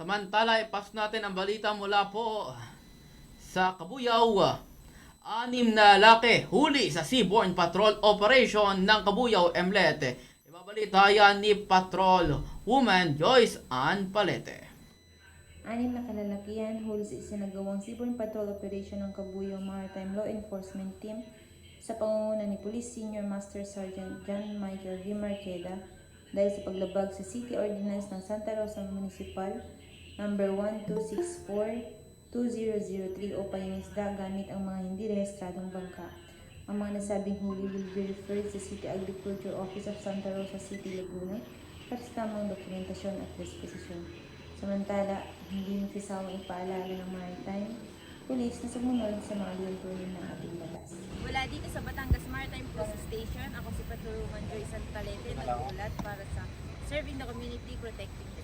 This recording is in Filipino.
Samantala, ipasok natin ang balita mula po sa Kabuyaw. 6 na lalaki huli sa Seaborne Patrol Operation ng Kabuyaw, Emlete. Ibabalita yan ni Patrol Woman Joyce Ann Palete. 6 na kalalakihan huli sa isinagawang Seaborne Patrol Operation ng Kabuyaw Maritime Law Enforcement Team sa pangunguna ni Police Senior Master Sergeant John Michael V. Marqueda dahil sa paglabag sa City Ordinance ng Santa Rosa Municipal number 1264-2003 o pangingisda gamit ang mga hindi rehistradong bangka. Ang mga nasabing huli will be referred sa City Agriculture Office of Santa Rosa City, Laguna para sa tamang dokumentasyon at disposisyon. Samantala, hindi nagsasawang ipaalala ng Maritime Police na sumunod sa mga liwantunin ng ating batas. Mula dito sa Batangas Maritime Police Station, ako si Patrol Woman Joyce Ann Palete, nag-uulat para sa Serving the Community, Protecting the